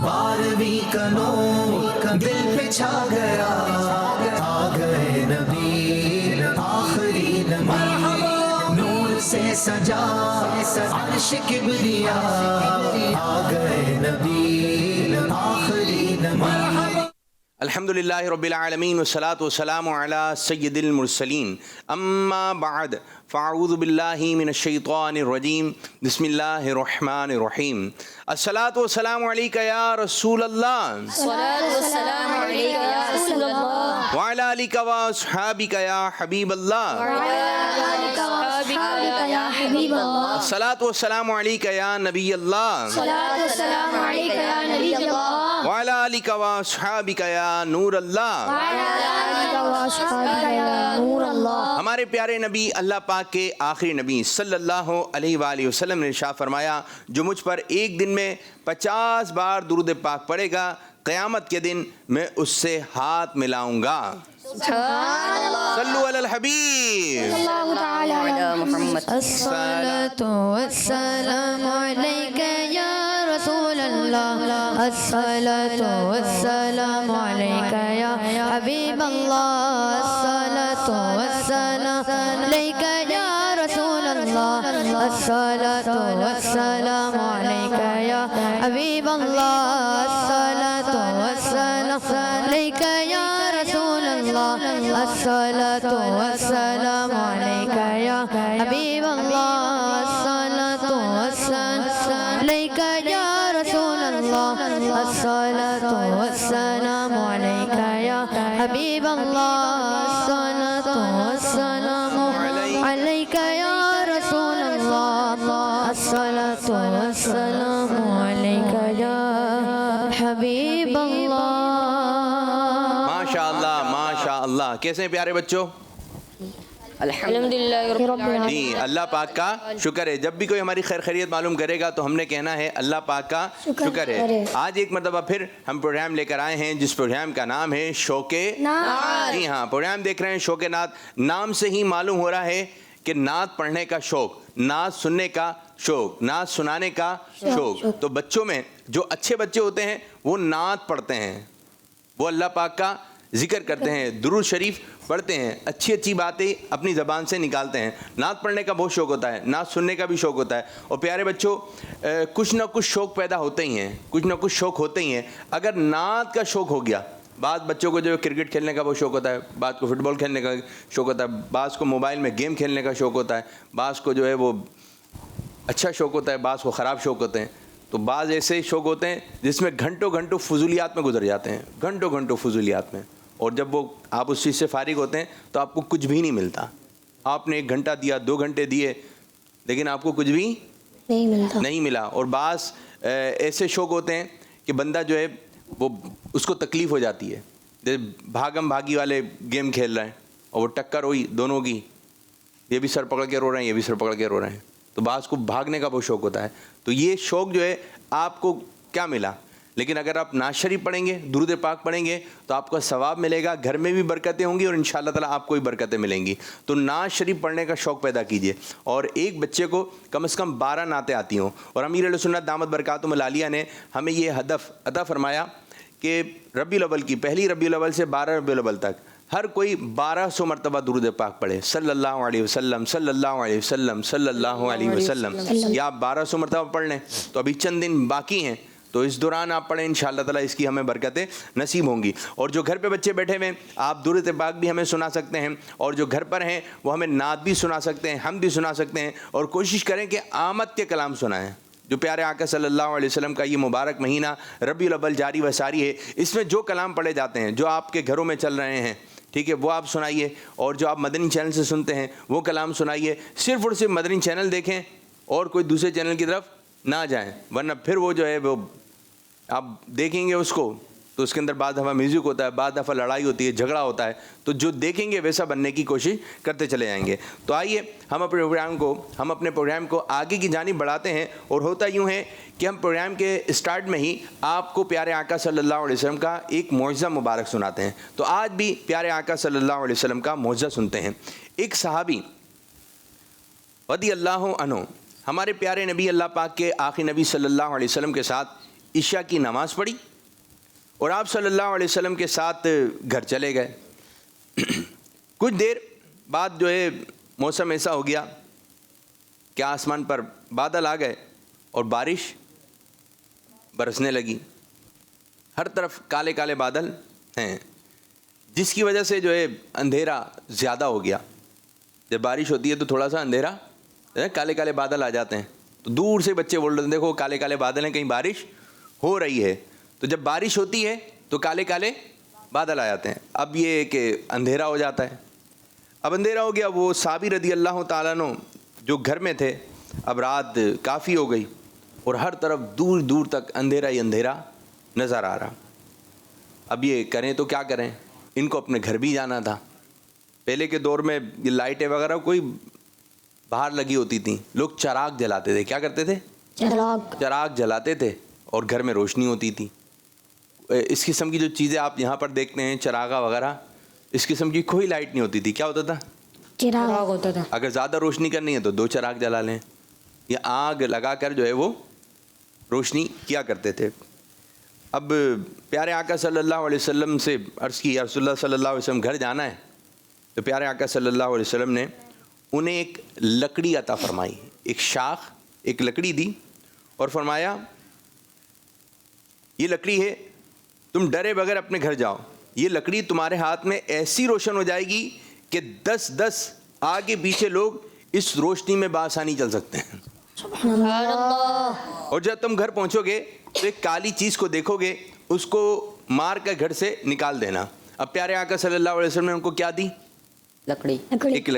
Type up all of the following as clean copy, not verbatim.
12ਵੀਂ کا نور دل پہ چھا گیا, آ گئے نبی آخری نبی, نور سے سجا عرش کبریا, آ گئے نبی آخری نبی. الحمدللہ رب العالمین والصلاة والسلام علی سید المرسلین, اما بعد فاعوذ باللہ من الشیطان الرجیم, بسم اللہ الرحمن الرحیم. الصلاة والسلام علیکہ یا رسول اللہ, الصلاة والسلام علیکہ یا رسول اللہ, وعلی آلکہ واصحابکہ یا حبیب اللہ, وعلی آلکہ واصحابکہ یا حبیب اللہ, الصلاة والسلام علیکہ یا نبی اللہ, الصلاة والسلام علیکہ یا نبی اللہ, وعلی آلکہ واصحابکہ یا نور اللہ. وعلی آلکہ واصحابکہ یا نور اللہ. ہمارے پیارے نبی اللہ پاک کے آخری نبی صلی اللہ علیہ وآلہ وسلم نے ارشاد فرمایا, جو مجھ پر ایک دن میں 50 بار درود پاک پڑھے گا, قیامت کے دن میں اس سے ہاتھ ملاؤں گا. سبحان اللہ. صلو علی الحبیب. اللہ تعالی علی محمد. الصلاة والسلام عليك يا رسول الله, الصلاة والسلام عليك يا حبيب الله, الصلاة والسلام عليك يا رسول الله, الصلاة والسلام عليك يا حبيب الله, الصلاة والسلام عليك يا رسول الله, الصلاة والسلام عليك يا حبيب الله, الصلاة والسلام عليك يا رسول الله, الصلاة والسلام عليك يا حبيب الله, الصلاة والسلام عليك يا رسول الله, الصلاة والسلام عليك يا حبيب الله. ماشاءاللہ ماشاءاللہ. کیسے ہیں پیارے بچوں؟ الحمدللہ رب العالمین. جی اللہ پاک کا شکر ہے. جب بھی کوئی ہماری خیر خیریت معلوم کرے گا تو ہم نے کہنا ہے اللہ پاک کا شکر ہے. آج ایک مرتبہ پھر ہم پروگرام لے کر آئے ہیں جس پروگرام کا نام ہے شوق نعت. جی ہاں, پروگرام دیکھ رہے ہیں شوق نعت. نام سے ہی معلوم ہو رہا ہے کہ نعت پڑھنے کا شوق, نعت سننے کا شوق, نعت سنانے کا شوق. تو بچوں میں جو اچھے بچے ہوتے ہیں وہ نعت پڑھتے ہیں, وہ اللہ پاک کا ذکر کرتے ہیں, درود شریف پڑھتے ہیں, اچھی اچھی باتیں اپنی زبان سے نکالتے ہیں. نعت پڑھنے کا بہت شوق ہوتا ہے, نعت سننے کا بھی شوق ہوتا ہے. اور پیارے بچوں, کچھ نہ کچھ شوق پیدا ہوتے ہی ہیں, کچھ نہ کچھ شوق ہوتے ہی ہیں. اگر نعت کا شوق ہو گیا, بعض بچوں کو جو ہے کرکٹ کھیلنے کا بہت شوق ہوتا ہے, بعض کو فٹ بال کھیلنے کا شوق ہوتا ہے, بعض کو موبائل میں گیم کھیلنے کا شوق ہوتا ہے, بعض کو جو ہے وہ اچھا شوق ہوتا ہے, بعض کو خراب شوق ہوتے ہیں. تو بعض ایسے شوق ہوتے ہیں جس میں گھنٹوں گھنٹوں فضولیات میں گزر جاتے ہیں, گھنٹوں گھنٹوں فضولیات میں. اور جب وہ آپ اس چیز سے فارغ ہوتے ہیں تو آپ کو کچھ بھی نہیں ملتا. آپ نے 1 گھنٹہ دیا, 2 گھنٹے دیے, لیکن آپ کو کچھ بھی نہیں ملا. اور بعض ایسے شوق ہوتے ہیں کہ بندہ جو ہے وہ اس کو تکلیف ہو جاتی ہے. جیسے بھاگم بھاگی والے گیم کھیل رہے ہیں اور وہ ٹکر ہوئی دونوں کی, یہ بھی سر پکڑ کے رو رہے ہیں, یہ بھی سر پکڑ کے رو رہے ہیں. تو بعض کو بھاگنے کا بہت شوق ہوتا ہے. تو یہ شوق جو ہے آپ کو کیا ملا, لیکن اگر آپ نعت شریف پڑھیں گے, درود پاک پڑھیں گے تو آپ کو ثواب ملے گا, گھر میں بھی برکتیں ہوں گی اور انشاءاللہ تعالیٰ آپ کو بھی برکتیں ملیں گی. تو نعت شریف پڑھنے کا شوق پیدا کیجئے, اور ایک بچے کو کم از کم 12 نعتیں آتی ہوں. اور امیر اہل سنت دامت برکاتہم العالیہ نے ہمیں یہ ہدف عطا فرمایا کہ ربیع الاول کی پہلی ربیع الاول سے 12 ربیع الاول تک ہر کوئی 1200 مرتبہ درود پاک پڑھے, صلی اللہ علیہ وسلم صلی اللہ علیہ وسلم صلی اللہ علیہ وسلم. یا آپ 1200 مرتبہ پڑھ لیں تو ابھی چند دن باقی ہیں, تو اس دوران آپ پڑھیں, انشاءاللہ تعالیٰ اس کی ہمیں برکتیں نصیب ہوں گی. اور جو گھر پہ بچے بیٹھے ہوئے ہیں, آپ درود پاک بھی ہمیں سنا سکتے ہیں, اور جو گھر پر ہیں وہ ہمیں نعت بھی سنا سکتے ہیں, ہم بھی سنا سکتے ہیں. اور کوشش کریں کہ آمد کے کلام سنائیں. جو پیارے آقا صلی اللہ علیہ وسلم کا یہ مبارک مہینہ ربیع الاول جاری و ساری ہے, اس میں جو کلام پڑھے جاتے ہیں, جو آپ کے گھروں میں چل رہے ہیں, ٹھیک ہے, وہ آپ سنائیے. اور جو آپ مدنی چینل سے سنتے ہیں وہ کلام سنائیے. صرف اور صرف مدنی چینل دیکھیں اور کوئی دوسرے چینل کی طرف نہ جائیں, ورنہ پھر وہ جو ہے وہ آپ دیکھیں گے اس کو تو اس کے اندر بعض دفعہ میوزک ہوتا ہے, بعض دفعہ لڑائی ہوتی ہے, جھگڑا ہوتا ہے. تو جو دیکھیں گے ویسا بننے کی کوشش کرتے چلے جائیں گے. تو آئیے ہم اپنے پروگرام کو آگے کی جانب بڑھاتے ہیں. اور ہوتا یوں ہے کہ ہم پروگرام کے اسٹارٹ میں ہی آپ کو پیارے آقا صلی اللہ علیہ وسلم کا ایک معجزہ مبارک سناتے ہیں. تو آج بھی پیارے آقا صلی اللہ علیہ وسلم کا معجزہ سنتے ہیں. ایک صحابی رضی اللہ عنہ ہمارے پیارے نبی اللہ پاک کے آخری نبی صلی اللہ علیہ وسلم کے ساتھ عشاء کی نماز پڑھی اور آپ صلی اللہ علیہ وسلم کے ساتھ گھر چلے گئے. کچھ دیر بعد جو ہے موسم ایسا ہو گیا کہ آسمان پر بادل آ گئے اور بارش برسنے لگی. ہر طرف کالے کالے بادل ہیں, جس کی وجہ سے جو ہے اندھیرا زیادہ ہو گیا. جب بارش ہوتی ہے تو تھوڑا سا اندھیرا, کالے کالے بادل آ جاتے ہیں, تو دور سے بچے بول رہے ہیں دیکھو کالے کالے بادل ہیں, کہیں بارش ہو رہی ہے. تو جب بارش ہوتی ہے تو کالے کالے بادل آ جاتے ہیں. اب یہ کہ اندھیرا ہو جاتا ہے. اب اندھیرا ہو گیا. وہ صحابی رضی اللہ تعالیٰ عنہ جو گھر میں تھے, اب رات کافی ہو گئی اور ہر طرف دور دور تک اندھیرا ہی اندھیرا نظر آ رہا. اب یہ کریں تو کیا کریں, ان کو اپنے گھر بھی جانا تھا. پہلے کے دور میں یہ لائٹیں وغیرہ کوئی باہر لگی ہوتی تھیں, لوگ چراغ جلاتے تھے. کیا کرتے تھے؟ چراغ جلاتے تھے اور گھر میں روشنی ہوتی تھی. اس قسم کی جو چیزیں آپ یہاں پر دیکھتے ہیں چراغا وغیرہ, اس قسم کی کوئی لائٹ نہیں ہوتی تھی. کیا ہوتا تھا؟ چراغ ہوتا تھا. اگر زیادہ روشنی کرنی ہے تو 2 چراغ جلا لیں, یا آگ لگا کر جو ہے وہ روشنی کیا کرتے تھے. اب پیارے آقا صلی اللہ علیہ وسلم سے عرض کی یا رسول اللہ صلی اللہ علیہ وسلم گھر جانا ہے. تو پیارے آقا صلی اللہ علیہ وسلم نے انہیں ایک لکڑی عطا فرمائی, ایک شاخ, ایک لکڑی دی اور فرمایا یہ لکڑی ہے, تم ڈرے بغیر اپنے گھر جاؤ. یہ لکڑی تمہارے ہاتھ میں ایسی روشن ہو جائے گی کہ 10 آگے پیچھے لوگ اس روشنی میں بآسانی چل سکتے ہیں. سبحان اللہ. اور جب تم گھر پہنچو گے تو ایک کالی چیز کو دیکھو گے, اس کو مار کر گھر سے نکال دینا. اب پیارے آقا صلی اللہ علیہ وسلم نے ان کو کیا دی؟ لکڑی. ایک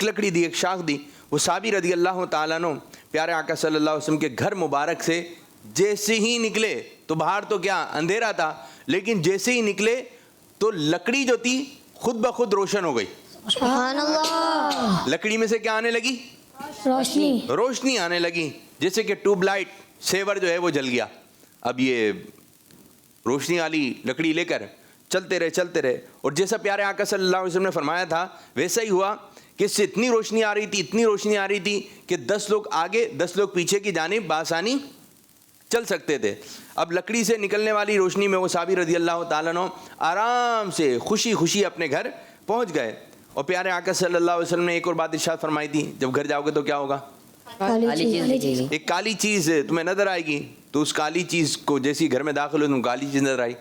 لکڑی دی, ایک شاخ دی. وہ صحابی رضی اللہ تعالیٰ عنہ پیارے آقا صلی اللہ علیہ وسلم کے گھر مبارک سے جیسے ہی نکلے, تو باہر تو کیا اندھیرا تھا, لیکن جیسے ہی نکلے تو لکڑی جو تھی خود بخود روشن ہو گئی. سبحان اللہ. لکڑی میں سے کیا آنے لگی؟ روشنی آنے لگی, جیسے کہ ٹیوب لائٹ سیور جو ہے وہ جل گیا. اب یہ روشنی والی لکڑی لے کر چلتے رہے, اور جیسا پیارے آقا صلی اللہ علیہ وسلم نے فرمایا تھا ویسا ہی ہوا کہ اس سے اتنی روشنی آ رہی تھی کہ 10 لوگ آگے 10 لوگ پیچھے کی جانب بآسانی چل سکتے تھے. اب لکڑی سے نکلنے والی روشنی میں وہ صحابی رضی اللہ تعالیٰ عنہ آرام سے خوشی اپنے گھر پہنچ گئے. اور پیارے آقا صلی اللہ علیہ وسلم نے ایک اور بات ارشاد فرمائی تھی, جب گھر جاؤ گے تو کیا ہوگا؟ ایک کالی چیز تمہیں نظر آئے گی. تو اس کالی چیز کو جیسی گھر میں داخل ہو تم کالی چیز نظر آئی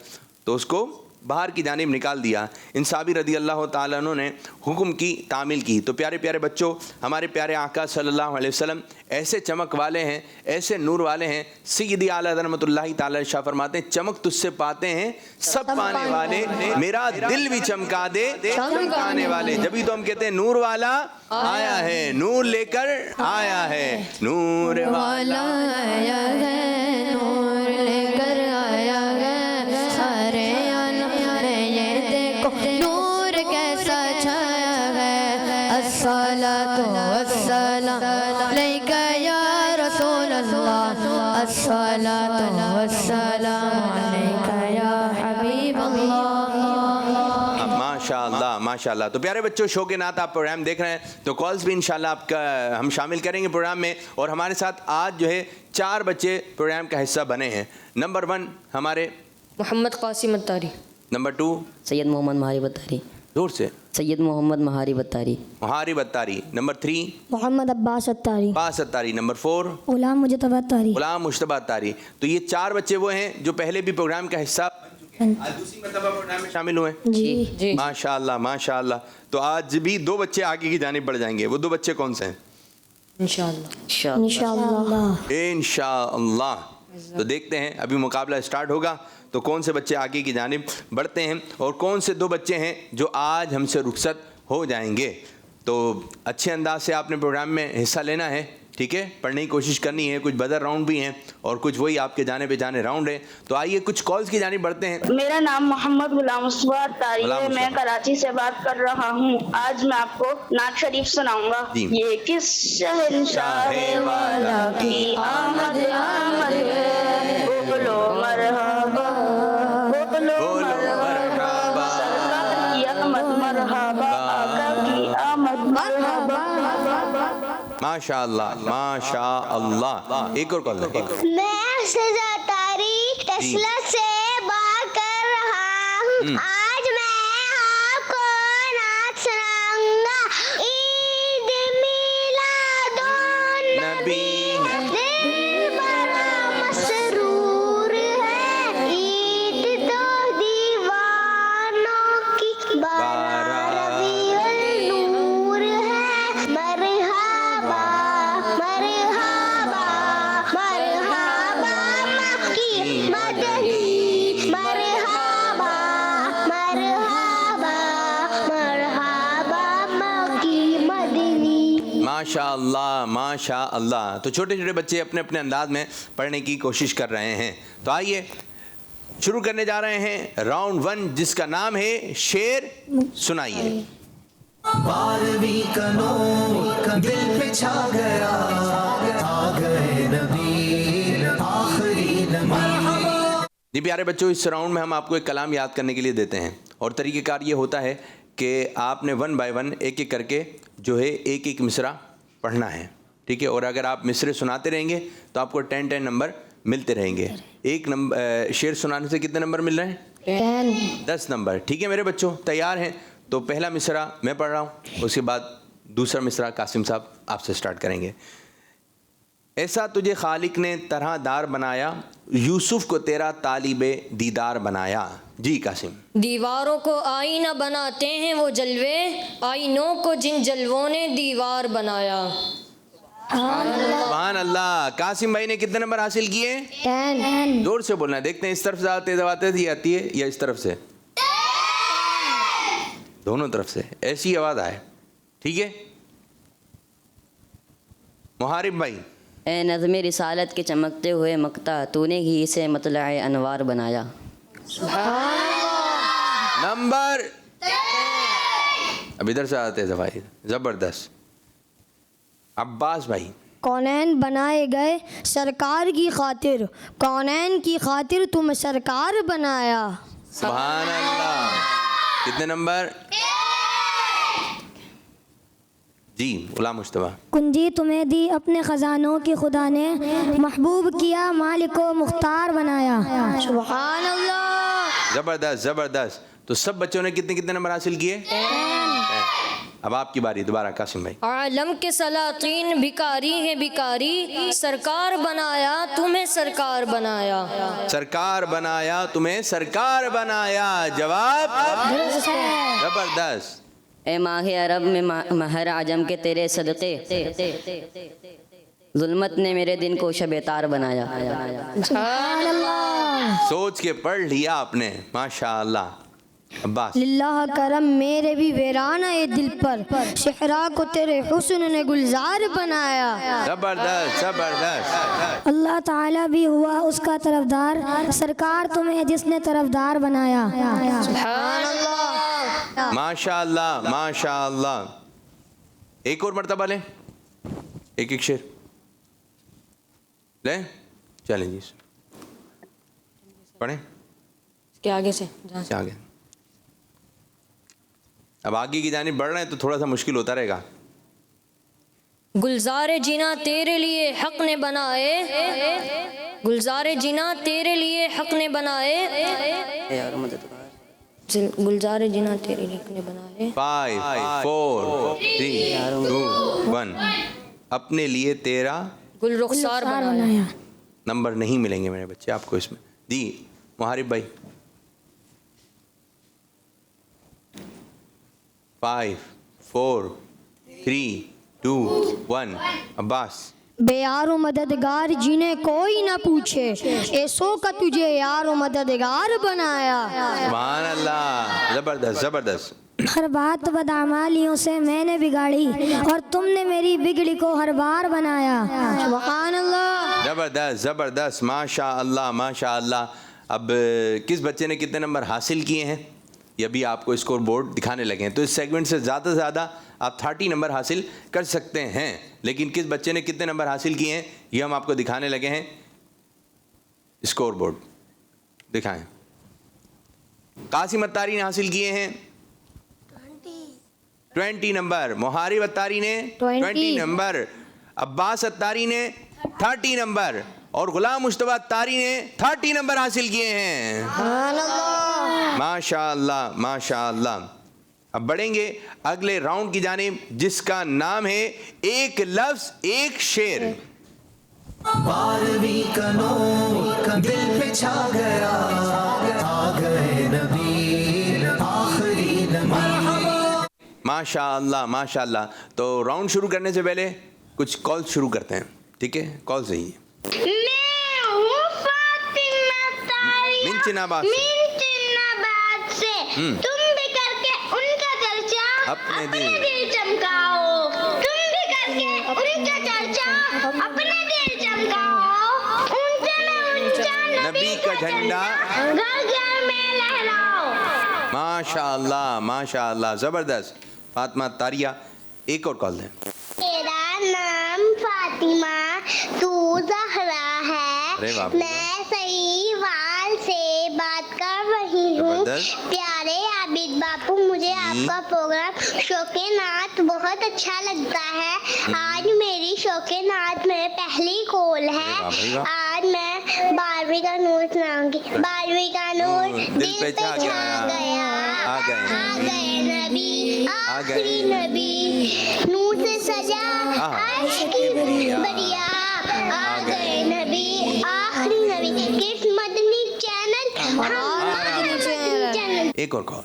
تو اس کو باہر کی جانب نکال دیا. ان صحابی رضی اللہ تعالیٰ عنہ نے حکم کی تعمیل کی. تو پیارے پیارے بچوں, ہمارے پیارے آقا صلی اللہ علیہ وسلم ایسے چمک والے ہیں, ایسے نور والے ہیں. سیدی اعلیٰ رحمۃ اللہ تعالیٰ شاہ فرماتے ہیں چمک تجھ سے پاتے ہیں سب پانے والے, میرا دل بھی چمکا دے چمکانے والے. جبھی تو ہم کہتے ہیں نور والا آیا ہے, نور لے کر آیا ہے, نور والا آیا ہے, نور لے کر آیا ہے. سارے نور کیسا چھایا ہے. الصلاۃ والسلام علیک یا رسول اللہ, الصلاۃ والسلام علیک یا حبیب اللہ. ماشاء اللہ. تو پیارے بچوں, شوق نعت آپ پروگرام دیکھ رہے ہیں, تو کالز بھی انشاءاللہ آپ کا ہم شامل کریں گے پروگرام میں. اور ہمارے ساتھ آج جو ہے 4 بچے پروگرام کا حصہ بنے ہیں. نمبر 1 ہمارے محمد قاسم اتاری. نمبر 2 سید محمد مہاری بطاری. دور سے سید محمد مہاری بطاری. مہاری بطاری. نمبر 3 محمد عباس اتاری. عباس اتاری. نمبر 4 غلام مجتبی اتاری. غلام مجتبی اتاری. تو یہ 4 بچے وہ ہیں جو پہلے بھی پروگرام کا حصہ آج دوسری مرتبہ پروگرام میں شامل ہوئے ہیں. جی ماشاء اللہ. تو آج بھی 2 بچے آگے کی جانب بڑھ جائیں گے. وہ 2 بچے کون سے ہیں؟ انشاءاللہ. تو دیکھتے ہیں, ابھی مقابلہ اسٹارٹ ہوگا تو کون سے بچے آگے کی جانب بڑھتے ہیں اور کون سے 2 بچے ہیں جو آج ہم سے رخصت ہو جائیں گے. تو اچھے انداز سے آپ نے پروگرام میں حصہ لینا ہے, ٹھیک ہے, پڑھنے کی کوشش کرنی ہے. کچھ بدر راؤنڈ بھی ہیں اور کچھ وہی آپ کے جانے پہ جانے راؤنڈ ہیں. تو آئیے کچھ کالز کی جانب بڑھتے ہیں. میرا نام محمد غلام مصطفی اتاری ہے, میں کراچی سے بات کر رہا ہوں. آج میں آپ کو نعت شریف سناؤں گا. یہ کس شہنشاہ والا کی آمد آمد ہے, بولو مرحبا بولو مرحبا, سرکار کی آمد مرحبا, آقا کی آمد مرحبا. ماشاء اللہ. ایک اور کال. میں افسزہ اتاری عصلت سے بات کر رہا ہوں. آج میں آپ کو نعت سناؤں گا. عید میلاد نبی دل بڑا مسرور ہے. عید تو دیوانوں کی 12 ربیع النور ہے. مرحبا مرحبا مرحبا مکی مدنی. مرحبا مرحبا مرحبا مکی مدنی. ماشاء اللہ ماشاء اللہ. تو چھوٹے چھوٹے بچے اپنے اپنے انداز میں پڑھنے کی کوشش کر رہے ہیں. تو آئیے شروع کرنے جا رہے ہیں راؤنڈ 1 جس کا نام ہے شعر سنائیے. 12ویں کا نور دل پہ چھا گیا. آ گئے نبی آخری نبی. جی پیارے بچوں، اس راؤنڈ میں ہم آپ کو ایک کلام یاد کرنے کے لیے دیتے ہیں اور طریقہ کار یہ ہوتا ہے کہ آپ نے 1 بائی 1 ایک ایک کر کے جو ہے ایک ایک مصرع پڑھنا ہے. ٹھیک ہے، اور اگر آپ مصرے سناتے رہیں گے تو آپ کو 10 نمبر ملتے رہیں گے. ایک شعر سنانے سے کتنے نمبر مل رہے ہیں؟ 10 نمبر. ٹھیک ہے میرے بچوں، تیار ہیں؟ تو پہلا مصرع میں پڑھ رہا ہوں، اس کے بعد دوسرا مصرع قاسم صاحب آپ سے سٹارٹ کریں گے. ایسا تجھے خالق نے طرح دار بنایا، یوسف کو تیرا طالب دیدار بنایا. جی قاسم. دیواروں کو آئینہ بناتے ہیں وہ جلوے، آئینوں کو جن جلووں نے دیوار بنایا. سبحان اللہ. قاسم بھائی نے کتنے نمبر حاصل کیے؟ 10. زور سے بولنا ہے. دیکھتے ہیں اس طرف سے زیادہ تیز آواز یہ آتی ہے یا اس طرف سے؟ دونوں طرف سے ایسی آواز آئے. ٹھیک ہے محارب بھائی. اے نظم رسالت کے چمکتے ہوئے مقطع، تو نے ہی اسے مطلع انوار بنایا. نمبر اب ادھر سے آتے ہیں بھائی. زبردست. عباس بھائی. کونین بنائے گئے سرکار کی خاطر، کونین کی خاطر تم سرکار بنایا. سبحان اللہ. کتنے نمبر؟ جی غلام مصطفیٰ. کنجی تمہیں دی اپنے خزانوں کی خدا نے، محبوب کیا مالک و مختار بنایا. سبحان اللہ. زبردست زبردست. تو سب بچوں نے کتنے کتنے نمبر حاصل کیے؟ 10. اب آپ کی باری دوبارہ قاسم بھائی. عالم کے سلاطین بھکاری ہیں بھکاری، سرکار بنایا تمہیں سرکار بنایا. سرکار بنایا تمہیں سرکار بنایا. جواب زبردست. اے ماہ عرب میں مہر عجم کے تیرے صدقے، ظلمت نے میرے دن کو شب تار بنایا. سوچ کے پڑھ لیا آپ نے. ماشاء اللہ. عباس. للہ کرم میرے بھی ویرانہ دل پر، صحرا کو تیرے حسن نے گلزار بنایا. زبردست زبردست. اللہ تعالیٰ بھی ہوا اس کا طرفدار، سرکار تمہیں جس نے طرفدار بنایا. سبحان اللہ. ماشاء اللہ ماشاء اللہ. ایک اور مرتبہ لیں، ایک ایک شعر لیں. چلیں جی پڑھیں. اس کے آگے سے جہاں سے آگے. اب آگے کی جانب بڑھ رہے ہیں تو تھوڑا سا مشکل ہوتا رہے گا. گلزار جینا تیرے لیے حق نے بنائے، گلزار جینا تیرے لیے حق نے بنائے، گلزار جینا تیرے لیے حق نے بنائے. 5 4 3 2 1. اپنے لیے تیرا گل رخسار بنایا. نمبر نہیں ملیں گے میرے بچے آپ کو اس میں. جی محارب بھائی. 5 4 3 2 1. عباس. بے یار و مددگار جنہیں کوئی نہ پوچھے، ایسو کا تجھے یار و مددگار بنایا. سبحان اللہ. زبردست زبردست. ہر بات بدعمالیوں سے میں نے بگاڑی، اور تم نے میری بگڑی کو ہر بار بنایا. سبحان اللہ. زبردست زبردست. ماشاء اللہ ماشاء اللہ. اب کس بچے نے کتنے نمبر حاصل کیے ہیں یہ بھی آپ کو اسکور بورڈ دکھانے لگے ہیں. تو اس سیگمنٹ سے زیادہ سے زیادہ آپ 30 نمبر حاصل کر سکتے ہیں، لیکن کس بچے نے کتنے نمبر حاصل کیے ہیں یہ ہم آپ کو دکھانے لگے ہیں. اسکور بورڈ دکھائیں. قاسم اتاری نے حاصل کیے ہیں 20 نمبر، محارب اتاری نے 20 نمبر، عباس اتاری نے 30 نمبر، اور غلام مصطفیٰ طاری نے 30 نمبر حاصل کیے ہیں. ماشاء اللہ ماشاء اللہ. اب بڑھیں گے اگلے راؤنڈ کی جانب جس کا نام ہے ایک لفظ ایک شعر. 12ویں کا نور دل پہ چھا گیا, آ گئے نبی آخری نبی. ماشاء اللہ ماشاء اللہ. تو راؤنڈ شروع کرنے سے پہلے کچھ کال شروع کرتے ہیں, ٹھیک ہے؟ کال صحیح ہے. میں ہوں فاطمہ طاریہ منچن آباد سے. تم بھی کر کے ان کا چرچا اپنے دل چمکاؤ. تم بھی کر کے ان کا چرچا اپنے دل چمکاؤ. اونچا میں اونچا نبی کا جھنڈا گھر گھر میں لہراؤ. ماشاء اللہ ماشاء اللہ, زبردست. فاطمہ طاریہ, ایک اور کال دیں. میرا نام فاطمہ تو زہرا ہے. میں صحیح وال سے بات کر رہی ہوں. پیارے عابد باپو, مجھے آپ کا پروگرام شوق نعت بہت اچھا لگتا ہے. آج میری شوق نعت میں پہلی کال ہے. آج میں 12ویں کا نور سناؤں گی. 12ویں کا نور دل پہ چھا گیا, آ گئے نبی آخری نبی. نور سے سجا عرش کی بریا, آ گئے نبی آخری نبی. کس مدنی چینل. ایک اور کال.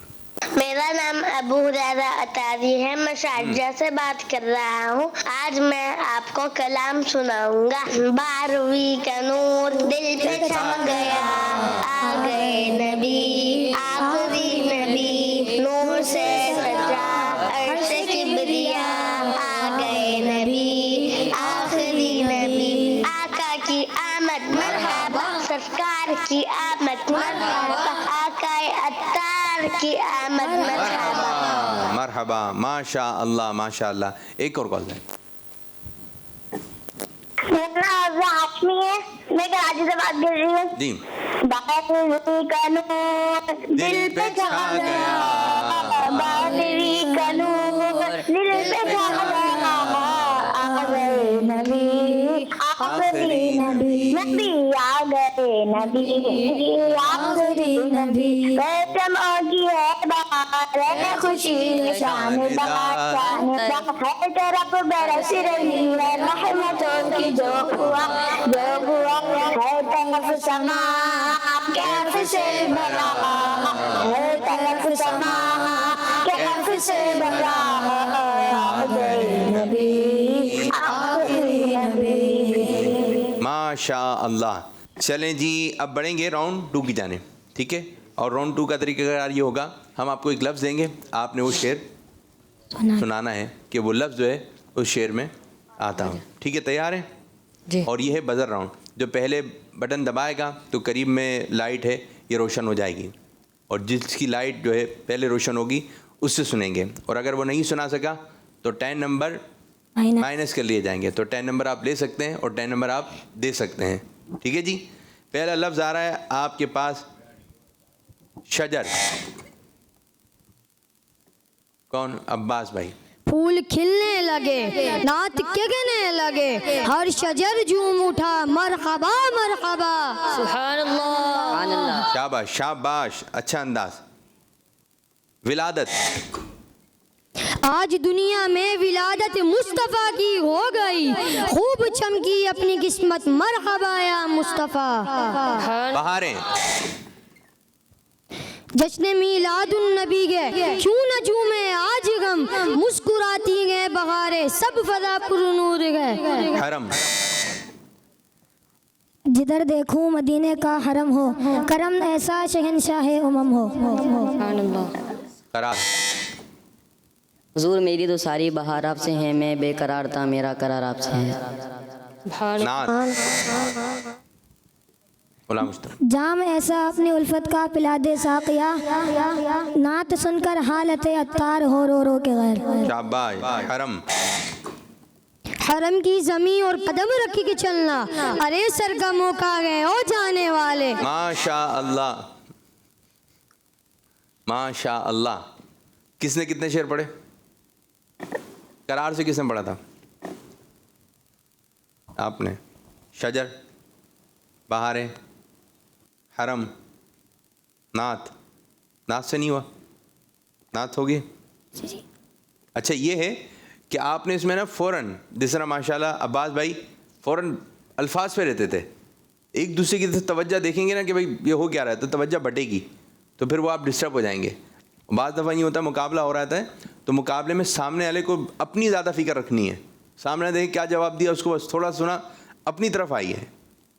میرا نام ابو ہریرہ اطاری ہے. میں شارجہ سے بات کر رہا ہوں. آج میں آپ کو کلام سناؤں گا. 12ویں کا نور دل پہ چھا گیا, آ گئے نبی آخری نبی. نور سے سجا عرش کبریا, آ گئے نبی آخری نبی. آقا کی آمد مرحبا, سرکار کی آمد مرحبا, آقا عطار کی آمد مرحبا. مرحبا. ماشاء اللہ ماشاء اللہ. ایک اور کال دیں. میرا نام ہاشمی ہے. میں کراچی سے بات کر رہی ہوں. جی. 12ویں کا نور دل پہ چھا گیا, 12ویں کا نور دل پہ چھا گیا, آ گئے نبی آخری نبی. نبی آ گئے نبی آخری نبی. چمکی ہے بہار ہے خوشی شان بہار, ہر طرف برس رہی ہے رحمتوں کی جو ہوا ہے طرف سما کیف سے بھرا, ہے طرف سما کیف سے بھرا, آ گئے نبی آخری نبی. ماشاء اللہ. چلیں جی, اب بڑھیں گے راؤنڈ 2 کی جانب, ٹھیک ہے؟ اور راؤنڈ 2 کا طریقہ کار یہ ہوگا, ہم آپ کو ایک لفظ دیں گے, آپ نے وہ شعر سنانا ہے کہ وہ لفظ جو ہے اس شعر میں آتا ہوں, ٹھیک ہے؟ تیار ہیں جی. اور یہ ہے بزر راؤنڈ. جو پہلے بٹن دبائے گا تو قریب میں لائٹ ہے, یہ روشن ہو جائے گی, اور جس کی لائٹ جو ہے پہلے روشن ہوگی اس سے سنیں گے. اور اگر وہ نہیں سنا سکا تو 10 نمبر مائنس کر لیے جائیں گے. تو 10 نمبر آپ لے سکتے ہیں اور 10 نمبر آپ دے سکتے ہیں, ٹھیک ہے جی؟ پہلا لفظ آ رہا ہے آپ کے پاس, شجر. کون؟ عباس بھائی. پھول کھلنے لگے, نعت کہنے لگے, ہر شجر جھوم اٹھا, مرحبا مرحبا. سبحان اللہ. شاباش شاباش, اچھا انداز. ولادت. آج دنیا میں ولادت مصطفیٰ کی ہو گئی, خوب چمکی اپنی قسمت, مرحبا یا مصطفیٰ. بہاریں. جشن میلاد النبی گئے, کیوں نہ جھومے آج غم, مسکراتی گئے بہاریں, سب فضا پر نور گئے. حرم. جدھر دیکھوں مدینے کا حرم ہو, کرم ایسا شہنشاہ امم ہو. سبحان اللہ. قرار. حضور میری تو ساری بہار آپ سے ہیں, میں بے قرار تھا, میرا قرار آپ سے ہے. نعت. غلام مصطفیٰ. جام ایسا اپنی الفت کا پلا دے ساقیا, نعت سن کر حالت عطار ہو رو رو کے غیر. شاباش. حرم. حرم کی زمین اور قدم رکھی کے چلنا, ارے سر کا موقع گئے او جانے والے. ماشاء اللہ ماشاء اللہ. کس نے کتنے شعر پڑھے؟ قرار سے کس نے پڑھا تھا؟ آپ نے. شجر. بہاریں، حرم، نعت. نعت سے نہیں ہوا؟ نعت ہوگی. اچھا یہ ہے کہ آپ نے اس میں نا فوراً جس طرح ماشاء اللہ عباس بھائی فوراً الفاظ پہ رہتے تھے، ایک دوسرے کی توجہ دیکھیں گے نا کہ بھائی یہ ہو کیا رہا ہے تو توجہ بٹے گی، تو پھر وہ آپ ڈسٹرب ہو جائیں گے. بعض دفعہ یہ ہوتا ہے مقابلہ ہو رہا ہے تو مقابلے میں سامنے والے کو اپنی زیادہ فکر رکھنی ہے. سامنے دیکھ کیا جواب دیا اس کو بس تھوڑا سنا اپنی طرف آئی ہے.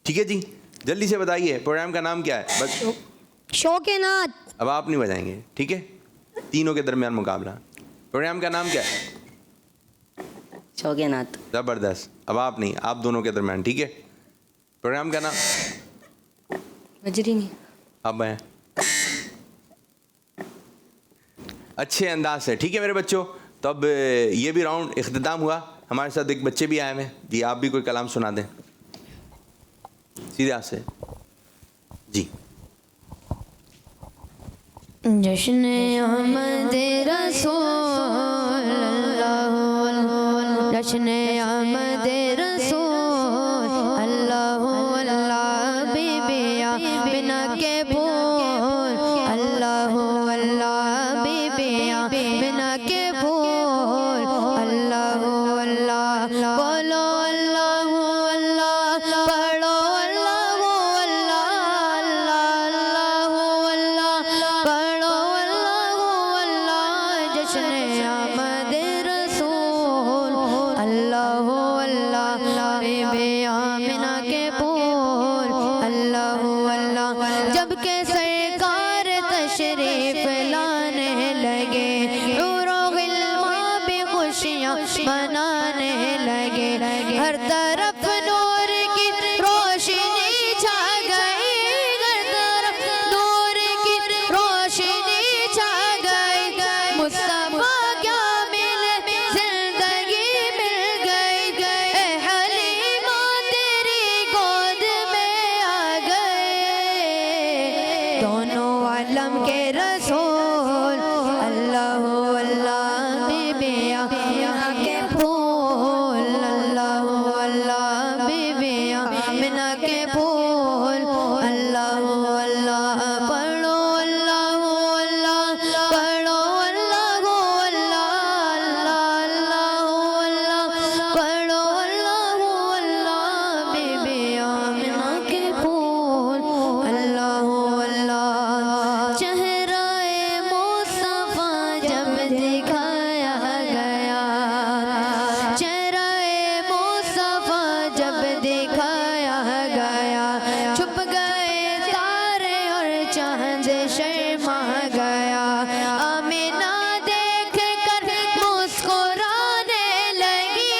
ٹھیک ہے جی، جلدی سے بتائیے پروگرام کا نام کیا ہے؟ بس شوق نعت. اب آپ نہیں بجائیں گے، ٹھیک ہے؟ تینوں کے درمیان مقابلہ. پروگرام کا نام کیا ہے؟ شوق نعت. زبردست. اب آپ نہیں، آپ دونوں کے درمیان. ٹھیک ہے، پروگرام کا نام بجری نہیں. اب ہیں اچھے انداز سے. ٹھیک ہے میرے بچوں، تو اب یہ بھی راؤنڈ اختتام ہوا. ہمارے ساتھ ایک بچے بھی آئے ہوئے ہیں. جی آپ بھی کوئی کلام سنا دیں سیدھے ہاتھ سے. جی. جشن احمد رسول اللہ، جشن احمد رسول اللہ، اللہ بی بیا بنا کے بھول، اللہ اللہ بی بیا بنا کے بھول، اللہ اللہ بولو اللہ اللہ، پڑھو اللہ اللہ اللہ اللہ پڑھو اللہ اللہ. جشن احمد رسول اللہ اللہ بی بی آمنہ کے پھول، اللہ اللہ. جب کہ سرکار تشریف لانے لگے، حور و غلمان بھی خوشیاں منانے لگے، ہر طرف نور کی روشنی چھا گئی، ہر طرف نور کی روشنی چھا گئی. مصطفیٰ کیا ملے زندگی مل گئی، اے حلیمہ تیری گود میں آ گئے دونوں عالم کے رسول، اللہ اللہ بی بی آمنہ کے پھول، اللہ اللہ بی بی آمنہ کے پھول، اللہ اللہ. پڑھو اللہ اللہ، پڑھو اللہ اللہ اللہ اللہ، پڑھو اللہ اللہ بی بی آمنہ کے پھول، اللہ اللہ. چہرہ مصطفیٰ جب دکھایا گیا، چہرہ مصطفیٰ جب دکھایا گیا، چھپ گئے تارے اور چاند شرما گیا. آمینہ دیکھ کر مسکرانے لگی،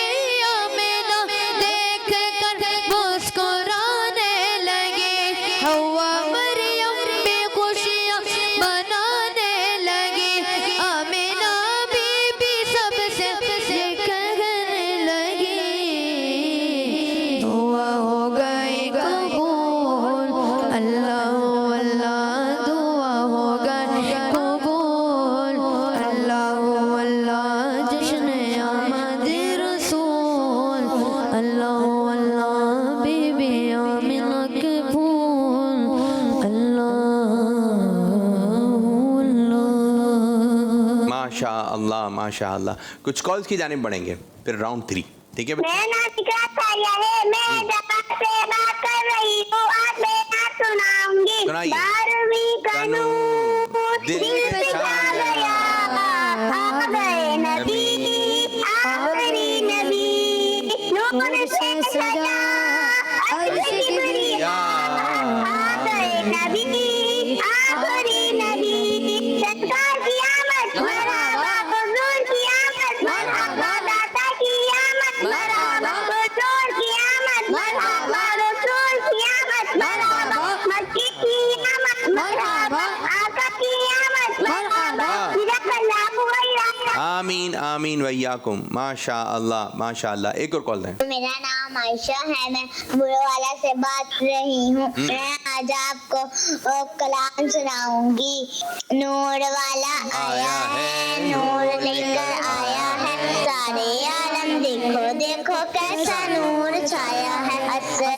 آمینہ دیکھ کر مسکرانے لگی، حوا مریم بھی خوشیاں منانے لگی، آمینہ بی بی سب سے کہنے لگی، دعا ہو گئی قبول، اللہ اللہ دعا ہو گئی قبول، اللہ اللہ. جشن احمد رسول، اللہ اللہ بی بی آمنہ کے پھول، اللہ اللہ. ماشاء اللہ ماشاء اللہ. کچھ کالز کی جانب بڑھیں گے پھر راؤنڈ 3. ٹھیک ہے میں ناطقہ سایہ ہے، میں جہاں سے بات کر رہی ہوں، آج میں نعت سناؤں گی. سنائیے. 12ویں کا نور دل پہ چھا گیا، آ گئے نبی آخری نبی، نور سے سجا عرش کبریا، آ گئے نبی آخری نبی. سرکار کی آمد مرحبا، حضور کی آمد مرحبا، داتا کی آمد مرحبا، حضور کی آمد مرحبا، رسول کی آمد مرحبا، مسجد کی آمد مرحبا، آقا کی آمد مرحبا. جزاک اللہ خیرا. آمین آمین ویاکم. ماشاء اللہ ماشاء اللہ. ایک اور کال دیں. میرا نام عائشہ ہے، میں بڑے والا سے بات کر رہی ہوں. میں آج آپ کو کلام سناؤں گی. نور والا آیا ہے، نور لے کر آیا ہے، سارے عالم دیکھو دیکھو کیسا نور چھایا ہے.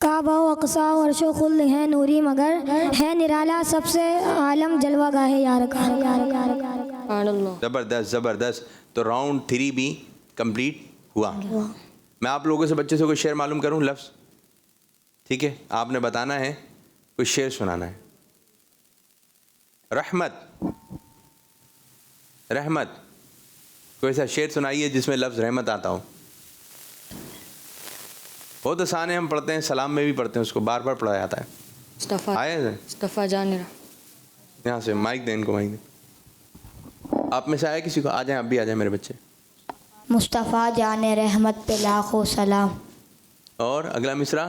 کعبہ و اقصا و عرش و خلد ہے نوری مگر ہے نرالا سب سے عالم جلوہ گاہ یار کا. سبحان اللہ. زبردست زبردست. تو راؤنڈ 3 بھی کمپلیٹ ہوا. میں آپ لوگوں سے بچے سے کوئی شعر معلوم کروں لفظ, ٹھیک ہے؟ آپ نے بتانا ہے, کوئی شعر سنانا ہے. رحمت رحمت کوئی ایسا شعر سنائیے جس میں لفظ رحمت آتا ہو. بہت آسان ہے, ہم پڑھتے ہیں, سلام میں بھی پڑھتے ہیں, اس کو بار بار پڑھا جاتا ہے. مصطفیٰ جان یہاں سے مائک دیں ان کو, مائک دیں. آپ میں سے آیا کسی کو؟ آ جائیں, اب بھی آ جائیں میرے بچے. مصطفیٰ جان رحمت پہ لاکھوں سلام. اور اگلا مصرع,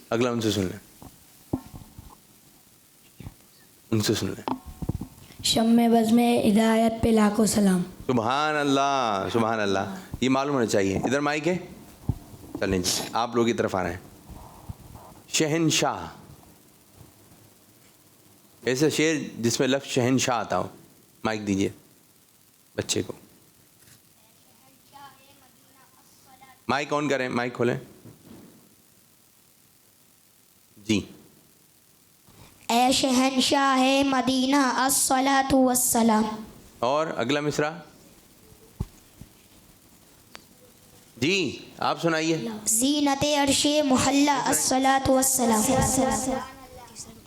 اگلا ان سے سن لیں, ان سے سن لیں. شم بزم ہدایت پہ لاکھوں سلام. سبحان اللہ سبحان اللہ. یہ معلوم ہونا چاہیے. ادھر مائک ہے, چلیں جی آپ لوگ کی طرف آ رہے ہیں. شہنشاہ, ایسا شعر جس میں لفظ شہنشاہ آتا ہو. مائک دیجئے بچے کو, مائک آن کریں, مائک کھولیں جی. اے شہنشاہ مدینہ الصلاۃ والسلام. اور اگلا مصرع جی آپ سنائیے. زینت عرش محلہ الصلاۃ والسلام.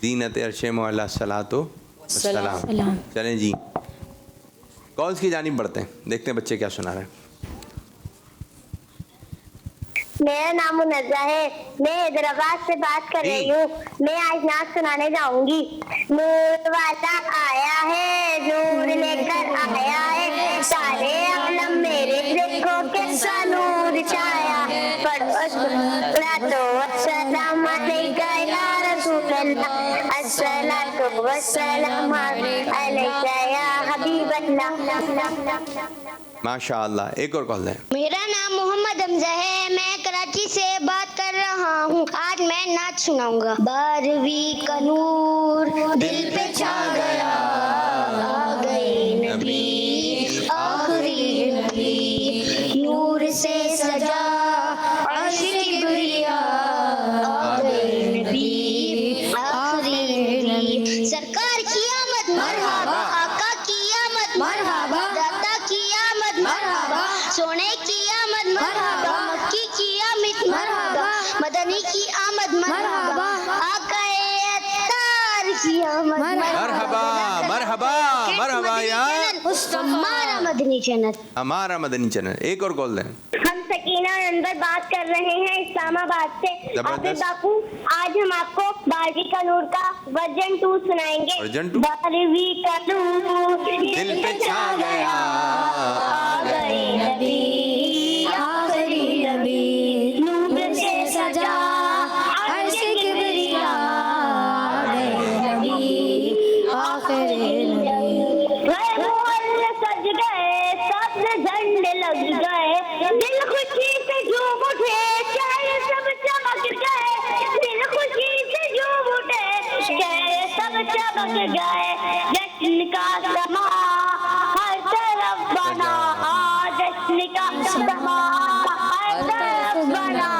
زینت عرش معلیٰ الصلاۃ والسلام. چلیں جی کالز کی جانب بڑھتے ہیں, دیکھتے ہیں بچے کیا سنا رہے ہیں. میرا نام منزہ ہے, میں حیدرآباد سے بات کر رہی ہوں. میں آج نعت سنانے جاؤں گی. نور والا آیا ہے, نور لے کر آیا ہے, سارے عالم میرے دیکھو کیسا نور چھایا ہے. پڑھو الصلاۃ والسلام علیکہ یا رسول اللہ, الصلاۃ والسلام علیکہ یا حبیب اللہ. ماشاء اللہ. ایک اور کال دیں. میرا نام محمد حمزہ ہے, میں کراچی سے بات کر رہا ہوں. آج میں نعت سناؤں گا. 12ویں کا نور دل پہ چھا گیا, آ گئے نبی آخری نبی, نور سے سجا عرش کبریا, آ گئے نبی آخری نبی. سرکار کی آمد مرحبا, آقا کی آمد مرحبا, داتا کی آمد مرحبا, سونے کی آمد مرحبا, مکی کی آمد مرحبا, مدنی کی آمد مرحبا, آقا اتار کی آمد مرحبا مرحبا مرحبا یار. ہمارا مدنی چینل, ہمارا مدنی چینل. ایک اور کال دیں. ہم سکینہ انور بات کر رہے ہیں اسلام آباد سے. عابد باپو, آج ہم آپ کو 12ویں کا نور کا ورژن 2 سنائیں گے. ورژن 2 12ویں کا نور دل پہ چھا گیا, آ گئے نبی آخری نبی, نور سے سجا عرش کبریا, آ گئے نبی آخری نبی. سج گئے سب جھنڈے لگ گئے, دل خوشی سے جھوم اٹھے, چہرے سب چمک گئے, دل خوشی سے جھوم اٹھے, چہرے سب چمک گئے. جشن کا سما ہر طرف بنا, جشن کا سما ہر طرف بنا.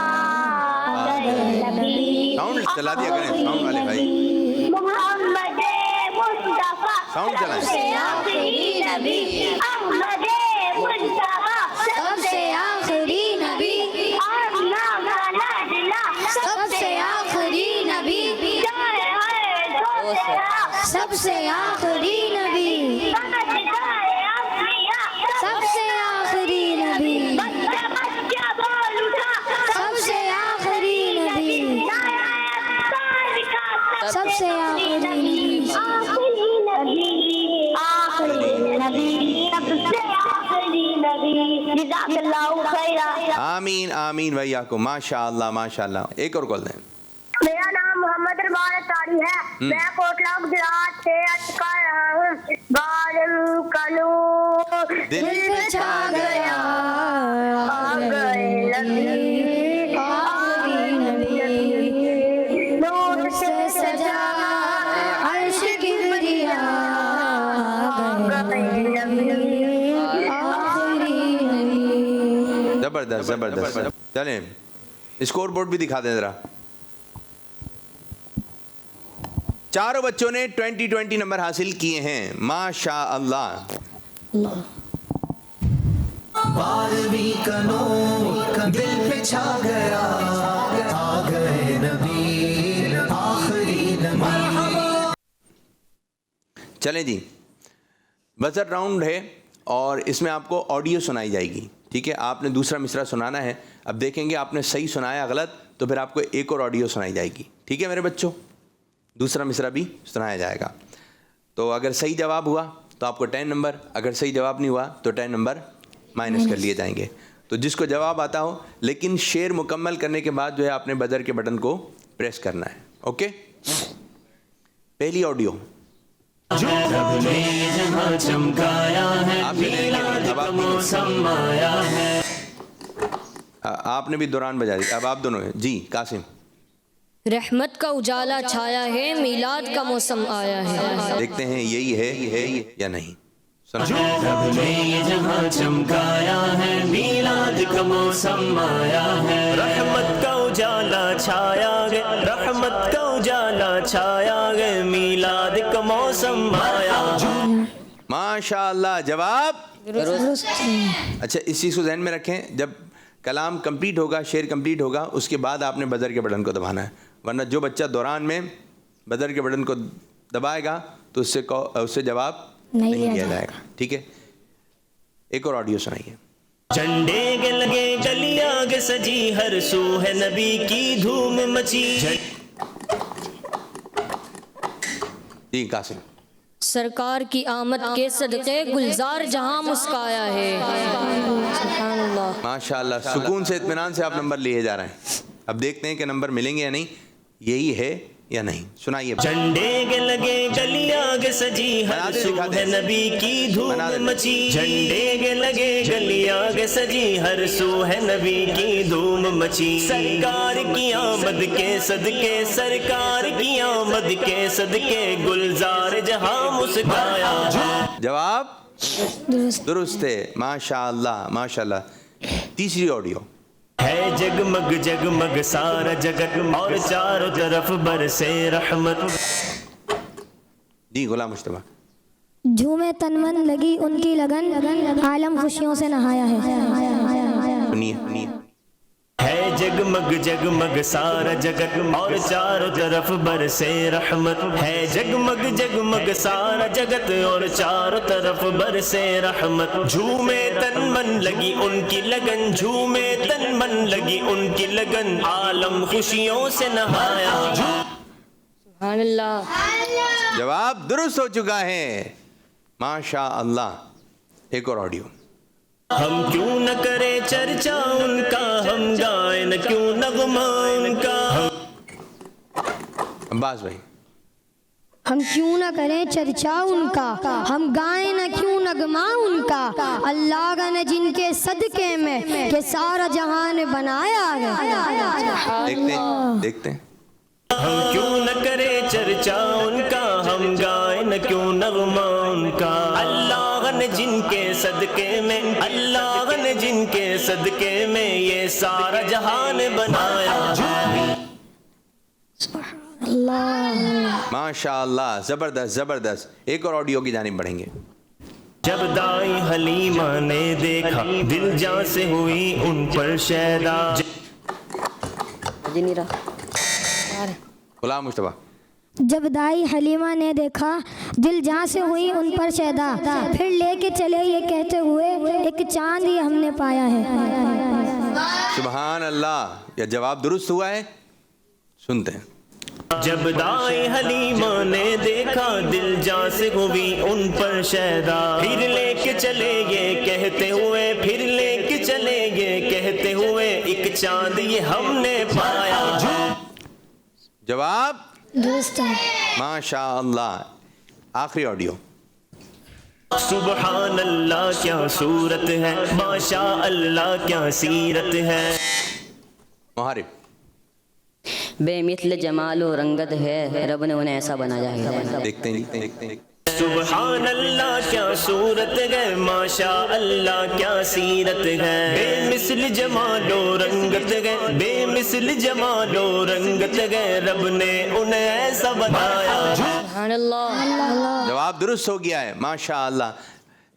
ساؤنڈ چلا دیا کریں ساؤنڈ والے بھائی. محمد مصطفیٰ ساؤنڈ چلائیں. سب سے آخری نبی, احمد مصطفیٰ سب سے آخری نبی, آمنہ کا لاڈلا سب سے آخری نبی, سب سے آخری نبی, سب سے آخری نبی, بچہ بول اٹھا سب سے آخری نبی, سب سے آخری نبی, آخری نبی, آخری نبی, سب سے آخری نبی. جزاک اللہ خیرا. آمین آمین بھیا کو. ماشاء اللہ ماشاء اللہ. ایک اور کال دیں. میرا نام محمد اربال اتاری ہے, میں کوٹلہ گجرات سے عرض کر رہا ہوں. 12ویں کا نور دل پہ چھا گیا, آ گئے نبی آخری نبی, نور سے سجا عرش کبریا, آ گئے نبی آخری نبی. زبردست زبردست. چلیں اسکور بورڈ بھی دکھا دیں ذرا. چاروں بچوں نے 20 نمبر حاصل کیے ہیں ماشاء اللہ. 12ویں کا نور دل پہ چھا گیا آ گئے نبی آخری نبی. چلیں جی بزر راؤنڈ ہے اور اس میں آپ کو آڈیو سنائی جائے گی. ٹھیک ہے, آپ نے دوسرا مصرع سنانا ہے. اب دیکھیں گے آپ نے صحیح سنایا غلط تو پھر آپ کو ایک اور آڈیو سنائی جائے گی. ٹھیک ہے میرے بچوں, دوسرا مصرع بھی سنایا جائے گا. تو اگر صحیح جواب ہوا تو آپ کو 10 نمبر, اگر صحیح جواب نہیں ہوا تو 10 نمبر مائنس کر لیے جائیں گے. تو جس کو جواب آتا ہو, لیکن شعر مکمل کرنے کے بعد جو ہے آپ نے بزر کے بٹن کو پریس کرنا ہے. اوکے, پہلی آڈیو آپ نے بھی دوران بجا دی. اب آپ دونوں ہیں جی. قاسم, رحمت کا اجالا چھایا ہے میلاد کا موسم آیا ہے. دیکھتے ہیں یہی ہے یا نہیں. رب نے یہ جہاں چمکایا ہے میلاد کا موسم آیا ہے. رحمت کا اجالا چھایا گیا, رحمت کا اجالا چھایا گیا, میلاد کا موسم آیا. ماشاء اللہ. جواب اچھا, اس چیز کو ذہن میں رکھیں, جب کلام کمپلیٹ ہوگا, شعر کمپلیٹ ہوگا, اس کے بعد آپ نے بزر کے بٹن کو دبانا ہے. ورنہ جو بچہ دوران میں بزر کے بٹن کو دبائے گا تو اس سے جواب نہیں کیا جائے گا. ٹھیک ہے, ایک اور آڈیو سنائیے. جھنڈے کے لگے گلیاں کے سجی, ہر سو ہے نبی کی دھوم مچی. جی قاسم. سرکار کی آمد کے صدقے گلزار جہاں مسکایا ہے. سبحان اللہ. ماشاء اللہ. سکون سے اطمینان سے آپ نمبر لیے جا رہے ہیں. اب دیکھتے ہیں کہ نمبر ملیں گے یا نہیں, یہی ہے یا نہیں. سنائیے. جھنڈے کے لگے گلیاں کے سجی, ہر سو ہے نبی کی دھوم مچی. جھنڈے کے لگے گلیاں کے سجی, ہر سو ہے نبی کی دھوم مچی. سرکار کی آمد کے صدقے, سرکار کی آمد کے صدقے گلزار جہاں مسکایا. جواب درست ہے. ماشاء اللہ ماشاء اللہ. تیسری آڈیو. ہے جگمگ جگمگ سارا جگت اور چاروں طرف برسے رحمت. جی غلام مشتبہ. جھومے تن من لگی ان کی لگن, عالم خوشیوں سے نہایا ہے. سنیے سنیے. ہے جگمگ جگمگ سارا جگت اور چاروں طرف برسے رحمت. ہے جگمگ جگمگ سارا جگت اور چاروں طرف برسے رحمت. جھومے تن من لگی ان کی لگن, جھومے تن من لگی ان کی لگن, عالم خوشیوں سے نہایا. سبحان اللہ. جواب درست ہو چکا ہے. ماشاء اللہ. ایک اور آڈیو. ہم کیوں نہ کریں چرچا ان کا, ہم گائیں نہ کیوں نغمہ ان کا. عباس بھائی. ہم کیوں نہ کریں چرچا ان کا, ہم گائیں نہ کیوں نغمہ ان کا. اللہ نے جن کے صدقے میں کہ سارا جہان بنایا ہے. دیکھتے ہیں. ہم کیوں نہ کریں چرچا ان کا, ہم گائیں نہ کیوں نغمہ ان کا. اللہ نے جن کے صدقے میں, اللہ نے جن کے صدقے میں یہ سارا جہان بنایا. ماشاء اللہ. زبردست زبردست. ایک اور آڈیو کی جانب بڑھیں گے. جب دائی حلیمہ نے دیکھا دل جاں سے ہوئی ان پر شیدا. غلام مشتبہ. جب دائی حلیمہ نے دیکھا دل جہاں سے ہوئی ان پر شیدا, پھر لے کے چلے یہ کہتے ہوئے ایک چاند ہی ہم نے پایا ہے. سبحان اللہ. یہ جواب درست ہوا ہے. سنتے ہیں. جب دائی حلیمہ نے دیکھا دل جاں سے ہوئی ان پر شیدا, پھر لے کے چلے یہ کہتے ہوئے, پھر لے کے چلے یہ کہتے ہوئے ایک چاند یہ ہم نے پایا. جواب درست ہے. ماشاء اللہ. آخری آڈیو. سبحان اللہ کیا صورت ہے, ماشاء اللہ کیا سیرت ہے. محارب. بے مثل جمال و رنگت ہے, رب نے انہیں ایسا بنایا ہے. دیکھتے ہیں. سبحان اللہ کیا صورت ہے، ماشاء اللہ کیا سیرت ہے، بے مثل جمال و رنگت ہے، بے مثل جمال و رنگت ہے، رب نے انہیں ایسا بنایا. سبحان اللہ. جواب درست ہو گیا ہے، ماشاء اللہ.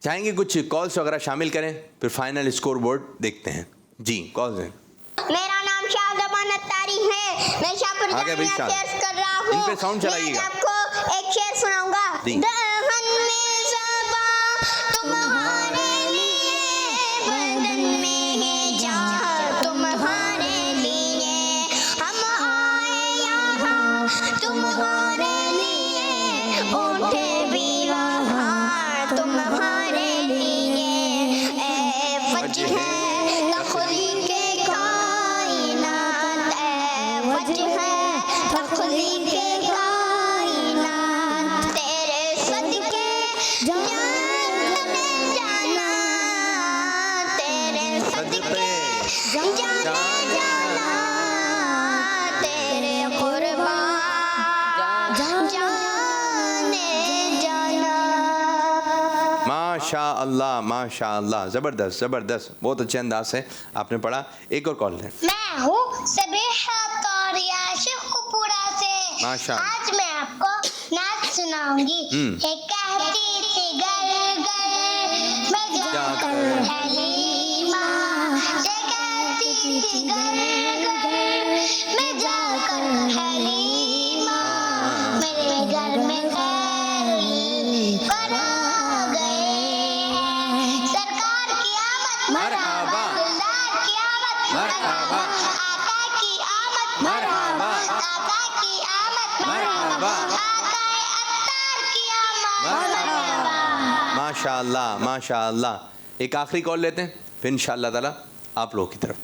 چاہیں گے کچھ کالس وغیرہ شامل کریں، پھر فائنل اسکور بورڈ دیکھتے ہیں. جی کالز ہیں. میرا نام شاہزمان اتاری ہے، میں شاپور آگے بھی جامعہ شاہ. سے کر رہا ہوں. ان پہ ساؤنڈ چلائیے گا. میں آپ کو ایک شعر سناؤں گا. جی. دہن میں صبا تمہارے لیے، بدن میں ہے جان تمہارے لیے، ہم آئے یہاں تمہارے لیے، اٹھے بھی وہاں تمہارے لیے. اے وجہ تخلیق کائنات، اے وجہ تخلیق کائنات، تیرے صدقے جان میں جانا، تیرے صدقے جان جانا، تیرے قربان جانے جانا. ماشاء اللہ ماشاء اللہ، زبردست زبردست، بہت اچھے انداز سے آپ نے پڑھا. ایک اور کال ہے. میں ہوں سبیحہ طاریہ شیخ پورا سے. ماشاء اللہ. آج میں آپ کو نعت سناؤں گی. ایک کہتی تھی گر گر میں جا کر حلیمہ، یہ کہتی تھی گر گر میں جا کر حلیمہ، میرے گھر میں خیری پر آ گئے ہیں، سرکار کی آمد مرحبا، گلزار کی آمد مرحبا، آقا کی آمد مرحبا، آقا کی آمد مرحبا، آقا اتار کی آمد مرحبا. ماشاء اللہ ماشاء اللہ. ایک آخری کال لیتے ہیں، پھر انشاءاللہ تعالی آپ لوگوں کی طرف.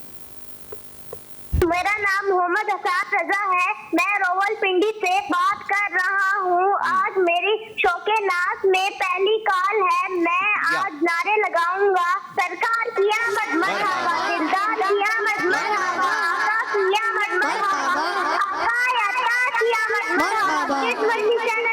میرا نام محمد حساب رضا ہے، میں روول پنڈی سے بات کر رہا ہوں. آج میری شوق ناز میں پہلی کال ہے. میں آج نعرے لگاؤں گا. سرکار کی آمد مرحبا، دلدار کی آمد مرحبا، آقا کی آمد مرحبا، آقا عطا کی آمد مرحبا. اس مرضی چینل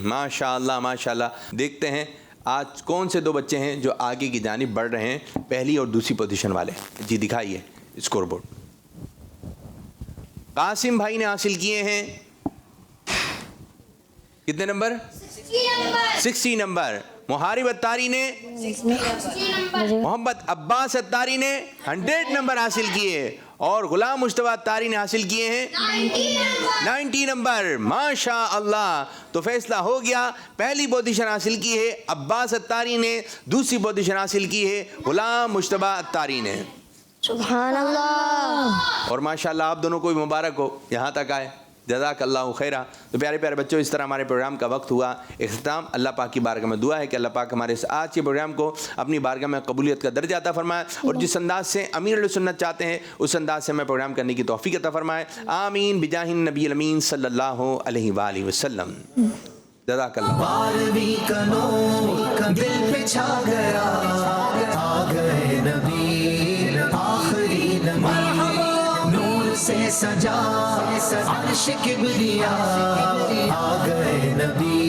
ماشاء اللہ ماشاء اللہ. دیکھتے ہیں آج کون سے دو بچے ہیں جو آگے کی جانب بڑھ رہے ہیں، پہلی اور دوسری پوزیشن والے. جی دکھائیے اسکور بورڈ. قاسم بھائی نے حاصل کیے ہیں کتنے نمبر؟ 60 نمبر. محارب اتاری نے، محمد عباس اتاری نے 100 نمبر حاصل کیے، اور غلام مصطفیٰ اتاری نے حاصل کیے ہیں 90 نمبر. ماشاء اللہ. تو فیصلہ ہو گیا. پہلی پوزیشن حاصل کی ہے عباس اتاری نے، دوسری پوزیشن حاصل کی ہے غلام مصطفیٰ اتاری نے. سبحان اللہ. اور ماشاء اللہ آپ دونوں کو بھی مبارک ہو، یہاں تک آئے، جزاک اللہ خیرہ. تو پیارے پیارے بچوں، اس طرح ہمارے پروگرام کا وقت ہوا اختتام. اللہ پاک کی بارگاہ میں دعا ہے کہ اللہ پاک ہمارے اس آج کے پروگرام کو اپنی بارگاہ میں قبولیت کا درجہ عطا فرمائے، اور جس انداز سے امیر علیہ سنت چاہتے ہیں اس انداز سے ہمیں پروگرام کرنے کی توفیق عطا فرمائے. آمین بجاہ النبی الامین صلی اللہ علیہ وآلہ وسلم. جزاک اللہ. 12ویں کا نور دل پہ چھا گیا، آ گئے نبی آخری نبی، نور سے سجا عرش کبریا، آ گئے نبی